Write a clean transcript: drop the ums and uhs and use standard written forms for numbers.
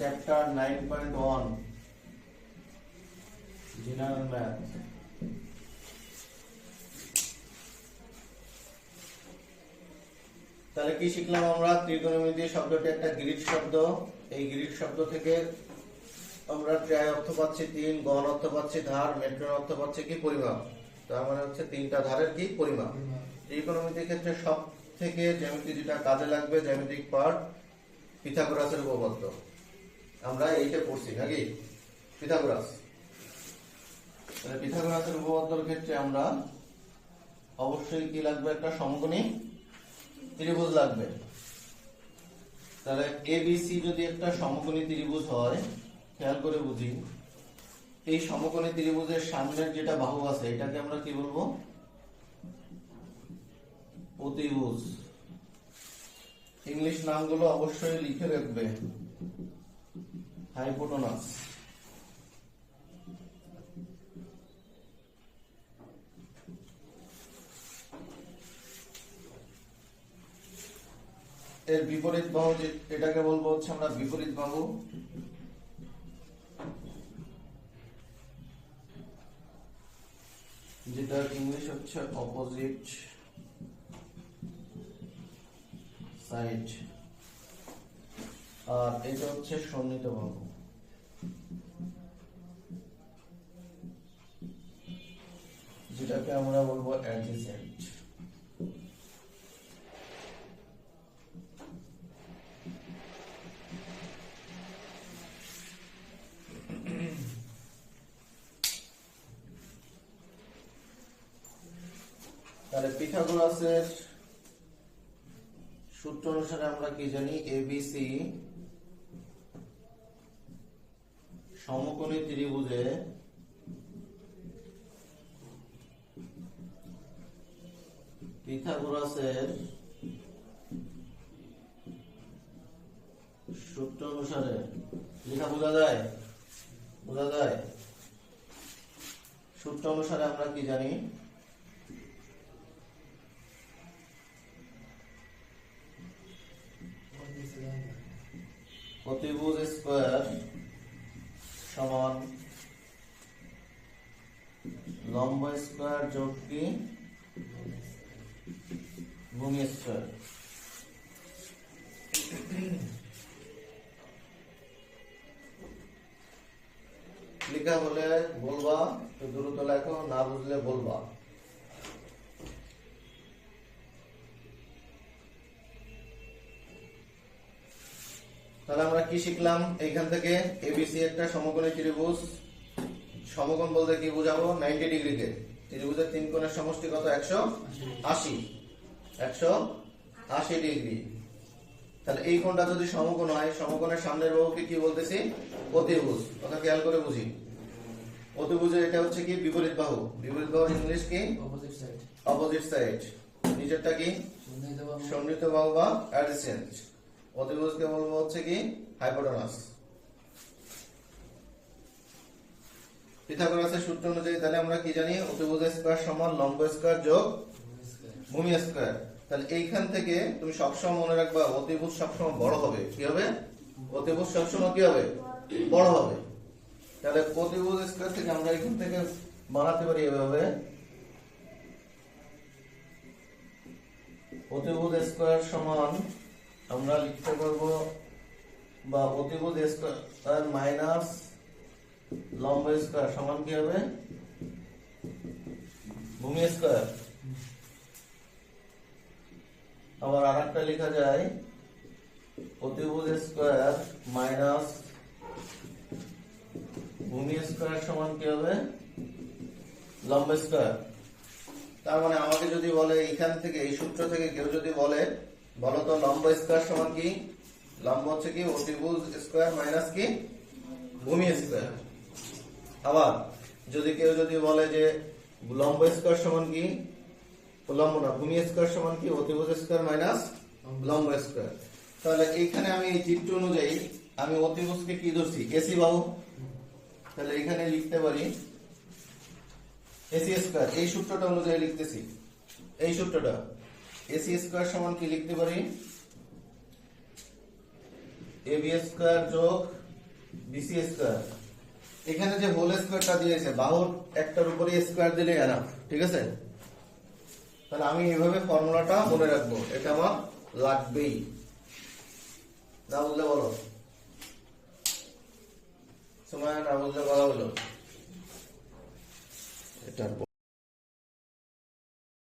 Chapter 9.1 general math. তাহলে কি শিখলাম আমরা? ত্রিকোণমিতি শব্দটি একটা গ্রিক শব্দ। এই গ্রিক শব্দ থেকে আমরা ট্রাই অর্থ পাচ্ছি 3, গণ অর্থ পাচ্ছি ধার, মেট্রন অর্থ পাচ্ছি কি পরিমাপ। তার মানে হচ্ছে 3টা ধারের কি পরিমাপ। ত্রিকোণমিতির ক্ষেত্রে সব থেকে জ্যামিতি যেটা কাজে লাগবে, জ্যামিতিক পার্ট পিথাগোরাসের উপপাদ্য। আমরা এইটা পড়ছি নাকি পিথাগোরাস। তাহলে পিথাগোরাসের উপপাদ্যের ক্ষেত্রে আমরা অবশ্যই কি লাগবে? একটা সমকোণী ত্রিভুজ লাগবে। তাহলে এবিসি যদি একটা সমকোণী ত্রিভুজ হয়, খেয়াল করে বুঝি, এই সমকোণী ত্রিভুজের সামনের যেটা বাহু আছে এটাকে আমরা কি বলবো? অতিভুজ। ইংলিশ নামগুলো অবশ্যই লিখে রাখবে। হাইপোটেনাস। এর বিপরীত বাহু এটাকে বলবো হচ্ছে আমরা বিপরীত বাহু। যেটা ইংলিশ হচ্ছে অপোজিট সাইড। আর এটা হচ্ছে সন্নিহিত বাহু। যেটাকে আমরা বলবো অ্যাডজেসেন্ট। তাহলে পিথাগোরাসের সূত্র অনুসারে আমরা কি জানি? এবিসি সমকোণী ত্রিভুজে পিথাগোরাসের সূত্র অনুসারে লেখা বোঝা যায়? বোঝা যায়? সূত্র অনুসারে আমরা কি জানি? অতিভুজ স্কয়ার সমান লম্ব স্কয়ার যোগ কি ভূমি স্কয়ার। লেখা হলে বলবা, তো দ্রুত লেখো, না বুঝলে বলবা। তাহলে আমরা কি শিখলাম এইখান থেকে? এবিসি একটা সমকোণী ত্রিভুজ। সমকোণ বলতে কি বুঝাবো? 90 ডিগ্রিকে। ত্রিভুজের 3 কোণের সমষ্টি কত? 180। 180 ডিগ্রি। তাহলে এই কোণটা যদি সমকোণ হয়, সমকোণের সামনের বাহুকে কি বলতেছি? অতিভুজ। কথা খেয়াল করে বুঝি। অতিভুজের এটা হচ্ছে কি বিপরীত বাহু। বিপরীত বাহুর ইংলিশ কি? Opposite side. Opposite side. নিচেরটা কি? সন্নিহিত বাহু বা অ্যাডজেসেন্ট। অতিভুজকে বলবো হচ্ছে কি হাইপোটেনাস। পিথাগোরাসের সূত্র অনুযায়ী তাহলে আমরা কি জানি? অতিভুজ স্কয়ার সমান লম্ব স্কয়ার যোগ ভূমি স্কয়ার। তাহলে এইখান থেকে তুমি সবসময় মনে রাখবা অতিভুজ সবসময় বড় হবে। কি হবে? অতিভুজ সবসময় কি হবে? বড় হবে। তাহলে অতিভুজ স্কয়ার থেকে আমরা এখান থেকে বানাতে পারি এভাবে, অতিভুজ স্কয়ার সমান আমরা লিখতে পারবো, বা অতিভুজ স্কয়ার মাইনাস লম্ব স্কয়ার সমান কি হবে? ভূমি স্কয়ার। আবার আরেকটা লেখা যায় অতিভুজ স্কয়ার মাইনাস ভূমি স্কয়ার সমান কি হবে? লম্ব স্কয়ার। তার মানে আমাকে যদি বলে এখান থেকে, এই সূত্র থেকে কেউ যদি বলে, বলো তো লম্ব স্কয়ার সমান কি? লম্ব হচ্ছে কি অতিভুজ স্কয়ার মাইনাস কি ভূমি স্কয়ার। আবার যদি কেউ যদি বলে যে লম্ব স্কয়ার সমান কি, লম্ব না ভূমি স্কয়ার সমান কি অতিভুজ স্কয়ার মাইনাস লম্ব স্কয়ার, তাহলে এইখানে আমি এই চিত্র অনুযায়ী আমি অতিভুজকে কি ধরছি? এসি বাহু। তাহলে এখানে লিখতে পারি এসি স্কয়ার। এই সূত্রটা অনুযায়ী লিখতেছি, এই সূত্রটা এসি স্কয়ার সমান কি লিখতে পারি? এবি স্কয়ার যোগ বিসি স্কয়ার। এখানে যে হোল স্কয়ারটা দিয়েছে বাহুর একটার উপরে স্কয়ার দিলে এনাফ, ঠিক আছে? তাহলে আমি এইভাবে ফর্মুলাটা মনে রাখবো, এটা আমার লাগবেই। না বুঝলে বলো, সময় না বুঝলে বলা হলো এটা।